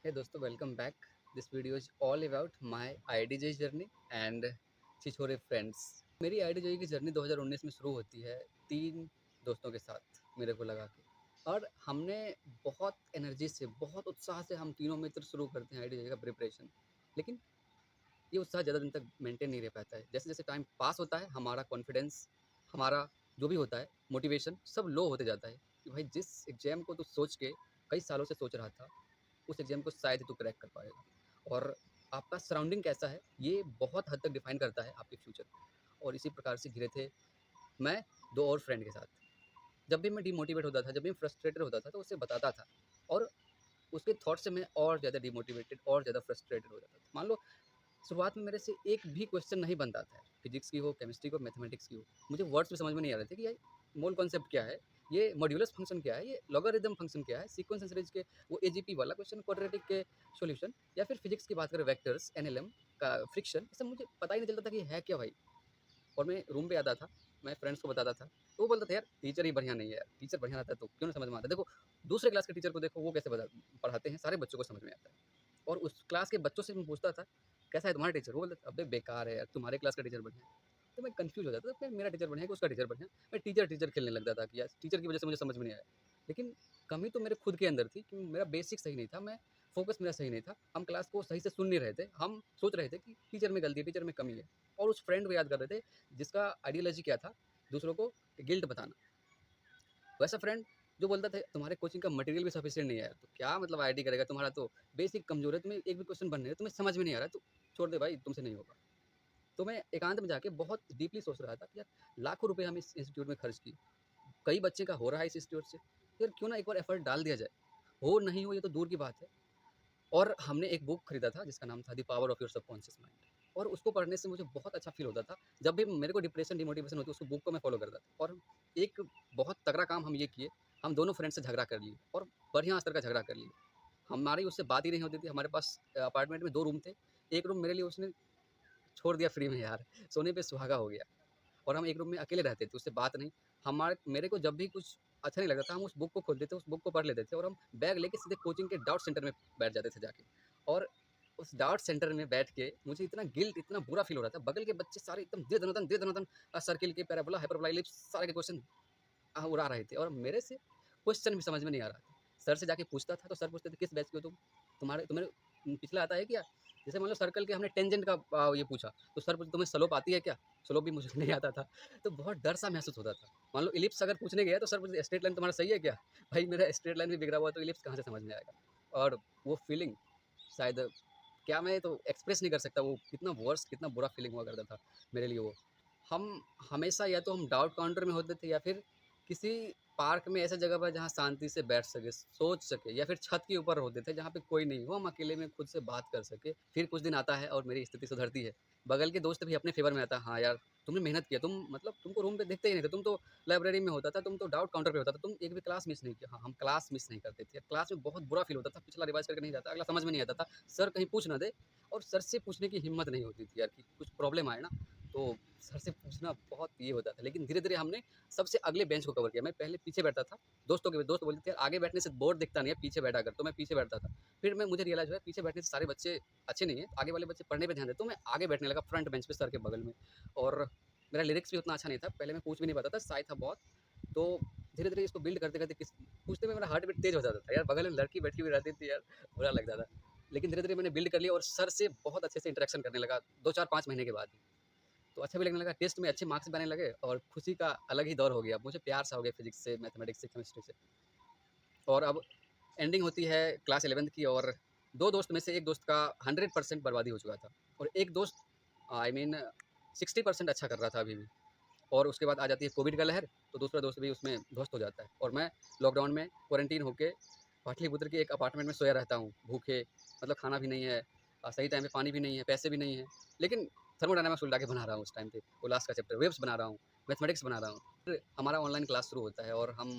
Hey दोस्तों, welcome back. This video is all about my IDJ journey and छिछोरे friends. मेरी IDJ की journey 2019 में शुरू होती है 3 दोस्तों के साथ, मेरे को लगा के। और हमने बहुत एनर्जी से, बहुत उत्साह से हम तीनों मित्र शुरू करते हैं आईडीजे का प्रिपरेशन। लेकिन ये उत्साह ज़्यादा दिन तक मेंटेन नहीं रह पाता है। जैसे जैसे टाइम पास होता है, हमारा कॉन्फिडेंस, हमारा जो भी होता है, मोटिवेशन सब लो होते जाता है कि भाई जिस एग्जाम को तू सोच के कई सालों से सोच रहा था, उस एग्जाम को शायद ही तू क्रैक कर पाएगा। और आपका सराउंडिंग कैसा है, ये बहुत हद तक डिफाइन करता है आपके फ्यूचर को। और इसी प्रकार से घिरे थे मैं 2 और फ्रेंड के साथ। जब भी मैं डिमोटिवेट होता था, जब भी मैं फ्रस्ट्रेटेड होता था, तो उसे बताता था। और उसके थॉट से मैं और ज़्यादा डिमोटिवेटेड और ज़्यादा फ्रस्ट्रेटेड हो जाता था। मान लो शुरुआत में मेरे से एक भी क्वेश्चन नहीं बनता था, फिजिक्स की हो, केमिस्ट्री की हो, मैथमेटिक्स की हो। मुझे वर्ड्स भी समझ में नहीं आ रहे थे कि यार मोल कॉन्सेप्ट क्या है, ये मॉड्यूलस फंक्शन क्या है, ये लॉगरिथम फंक्शन क्या है, सीक्वेंस एंड सीरीज के वो एजीपी वाला क्वेश्चन, क्वाड्रेटिक के सॉल्यूशन, या फिर फिजिक्स की बात करें वेक्टर्स, एनएलएम का फ्रिक्शन, ये सब मुझे पता ही नहीं चलता था कि है क्या भाई। और मैं रूम पे आता था, मैं फ्रेंड्स को बताता था, तो वो बोलता था यार टीचर ही बढ़िया नहीं है यार, टीचर बढ़िया रहता है तो क्यों नहीं समझ में आता। देखो दूसरे क्लास के टीचर को देखो, वो कैसे पढ़ाते हैं, सारे बच्चों को समझ में आता है। और उस क्लास के बच्चों से मैं पूछता था कैसा है तुम्हारा टीचर, वो बोलता अबे बेकार है यार, तुम्हारे क्लास का टीचर बढ़िया है। तो मैं कंफ्यूज हो जाता था, मेरा टीचर बढ़िया है कि उसका टीचर बढ़िया है। मैं टीचर टीचर खेलने लगता था कि यार टीचर की वजह से मुझे समझ में नहीं आया। लेकिन कमी तो मेरे खुद के अंदर थी कि मेरा बेसिक सही नहीं था, मैं फोकस मेरा सही नहीं था, हम क्लास को सही से सुन नहीं रहे थे, हम सोच रहे थे कि टीचर में गलती है, टीचर में कमी है। और उस फ्रेंड को याद कर रहे थे जिसका आइडियोलॉजी क्या था, दूसरों को गिल्ट बताना। वैसा फ्रेंड जो बोलता था तुम्हारे कोचिंग का मटेरियल भी सफिशिएंट नहीं है, तो क्या मतलब आईआईटी करेगा, तुम्हारा तो बेसिक कमजोर है, तुम्हें एक भी क्वेश्चन बनने है, तुम्हें समझ में नहीं आ रहा है, तो छोड़ दे भाई, तुमसे नहीं होगा। तो मैं एकांत में जाके बहुत डीपली सोच रहा था कि यार लाखों रुपए हम इस इंस्टीट्यूट में खर्च किए, कई बच्चे का हो रहा है इस इंस्टीट्यूट से, यार क्यों ना एक बार एफर्ट डाल दिया जाए। हो नहीं हो ये तो दूर की बात है। और हमने एक बुक खरीदा था जिसका नाम था the power of your subconscious mind. और उसको पढ़ने से मुझे बहुत अच्छा फील होता था। जब भी मेरे को डिप्रेशन डिमोटिवेशन होती, उसको बुक को मैं फॉलो करता था। और एक बहुत तगड़ा काम हम ये किए, हम दोनों फ्रेंड से झगड़ा कर लिए, और बढ़िया स्तर का झगड़ा कर लिए। हमारी उससे बात ही नहीं होती थी। हमारे पास अपार्टमेंट में 2 रूम थे, एक रूम मेरे लिए उसने छोड़ दिया फ्री में यार, सोने पे सुहागा हो गया। और हम एक रूम में अकेले रहते थे, उससे बात नहीं। हमारे मेरे को जब भी कुछ अच्छा नहीं लगता था, हम उस बुक को खोलते थे, उस बुक को पढ़ लेते थे, और हम बैग लेके सीधे कोचिंग के डाउट सेंटर में बैठ जाते थे जाके। और उस डाउट सेंटर में बैठ के मुझे इतना गिल्ट, इतना बुरा फील हो रहा था। बगल के बच्चे सारे एकदम दे दनादन सर्किल के, पैराबोला, हाइपरबोला, इलिप्स सारे के क्वेश्चन उड़ा रहे थे, और मेरे से क्वेश्चन भी समझ में नहीं आ रहा था। सर से जाके पूछता था तो सर पूछते थे किस बैच के हो तुम, तुम्हारे तुम्हें पिछला आता है क्या। जैसे मान लो सर्कल के हमने टेंजेंट का ये पूछा, तो सर पूछते तुम्हें स्लोप आती है क्या, स्लोप भी मुझे नहीं आता था। तो बहुत डर सा महसूस होता था। मान लो इलिप्स अगर पूछने गया तो सर पूछते स्ट्रेट लाइन तुम्हारा सही है क्या। भाई मेरा स्ट्रेट लाइन भी बिगड़ा हुआ, तो इलिप्स कहाँ से समझ में आएगा। और वो फीलिंग शायद क्या मैं तो एक्सप्रेस नहीं कर सकता, वो कितना वर्स्ट, कितना बुरा फीलिंग हुआ करता था मेरे लिए वो। हम हमेशा या तो हम डाउट काउंटर में होते थे, या फिर किसी पार्क में ऐसा जगह पर जहाँ शांति से बैठ सके, सोच सके, या फिर छत के ऊपर होते थे जहाँ पे कोई नहीं हो, हम अकेले में खुद से बात कर सके। फिर कुछ दिन आता है और मेरी स्थिति सुधरती है, बगल के दोस्त भी अपने फेवर में आता है, हाँ यार तुमने मेहनत किया, तुम मतलब तुमको रूम पे दिखते ही नहीं थे, तुम तो लाइब्रेरी में होता था, तुम तो डाउट काउंटर पे होता था, तुम एक भी क्लास मिस नहीं किया। हाँ, हम क्लास मिस नहीं करते थे। क्लास में बहुत बुरा फील होता था, पिछला रिवाइज करके नहीं जाता, अगला समझ में नहीं आता था, सर कहीं पूछ ना दे। और सर से पूछने की हिम्मत नहीं होती थी यार कि कुछ प्रॉब्लम आए ना, तो सर से पूछना बहुत ये होता था। लेकिन धीरे-धीरे हमने सबसे अगले बेंच को कवर किया। मैं पहले पीछे बैठता था, दोस्त बोलते थे यार आगे बैठने से बोर्ड दिखता नहीं है, पीछे बैठा कर, तो मैं पीछे बैठता था। फिर मुझे रियलाइज़ हुआ पीछे बैठने से सारे बच्चे अच्छे नहीं हैं, आगे वाले बच्चे पढ़ने पे ध्यान देते, तो मैं आगे बैठने लगा फ्रंट बेंच पे सर के बगल में। और मेरा लिरिक्स भी उतना अच्छा नहीं था, पहले मैं पूछ भी नहीं पाता था, शाय था बहुत। तो धीरे-धीरे इसको बिल्ड करते-करते पूछते में मेरा हार्ट बीट तेज़ हो जाता था यार, बगल में लड़की बैठी हुई रहती थी यार, बुरा लगता था। लेकिन धीरे-धीरे मैंने बिल्ड कर लिया, और सर से बहुत अच्छे से इंटरेक्शन करने लगा 2, 4, 5 महीने के बाद ही। तो अच्छा भी लगने लगा, टेस्ट में अच्छे मार्क्स भी आने लगे, और खुशी का अलग ही दौर हो गया। मुझे प्यार सा हो गया फिजिक्स से, मैथमेटिक्स से, केमिस्ट्री से। और अब एंडिंग होती है क्लास 11th की, और 2 दोस्त में से एक दोस्त का 100% बर्बादी हो चुका था, और एक दोस्त आई मीन 60% अच्छा कर रहा था अभी भी। और उसके बाद आ जाती है कोविड का लहर, तो दूसरा दोस्त भी उसमें ध्वस्त हो जाता है, और मैं लॉकडाउन में क्वारंटीन होके पाटलिपुत्र के एक अपार्टमेंट में सोया रहता हूँ, भूखे, मतलब खाना भी नहीं है, सही टाइम पे पानी भी नहीं है, पैसे भी नहीं है। लेकिन थर्मोडायनामिक्स उल्टा के बना रहा हूँ उस टाइम पे, वो लास्ट का चैप्टर वेव्स बना रहा हूँ, मैथमेटिक्स बना रहा हूँ। फिर हमारा ऑनलाइन क्लास शुरू होता है, और हम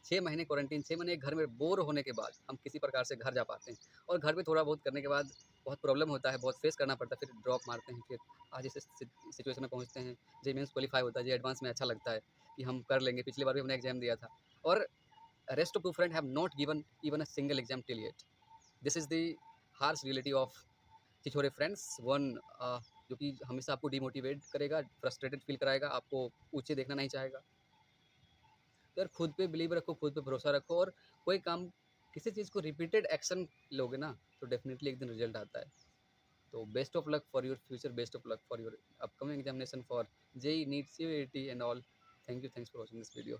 6 महीने क्वारंटीन, 6 महीने घर में बोर होने के बाद हम किसी प्रकार से घर जा पाते हैं। और घर पे थोड़ा बहुत करने के बाद बहुत प्रॉब्लम होता है, बहुत फेस करना पड़ता है, फिर ड्रॉप मारते हैं, फिर आज इस सिचुएशन में पहुँचते हैं। जे मेंस क्वालीफाई होता है, जे एडवांस में अच्छा लगता है कि हम कर लेंगे। पिछली बार भी हमने एग्जाम दिया था, और rest of two friend have not given even a single exam till yet. This is the harsh reality of Chhichhore friends. One जो कि हमेशा आपको डिमोटिवेट करेगा, फ्रस्ट्रेटेड फील कराएगा, आपको ऊँचे देखना नहीं चाहेगा। तो यार खुद पे बिलीव रखो, खुद पे भरोसा रखो, और कोई काम, किसी चीज़ को रिपीटेड एक्शन लोगे ना, तो डेफ़िनेटली एक दिन रिज़ल्ट आता है। तो best of luck for your future, best of luck for your upcoming examination for JEE, NEET, CUET and all. Thanks for watching this video.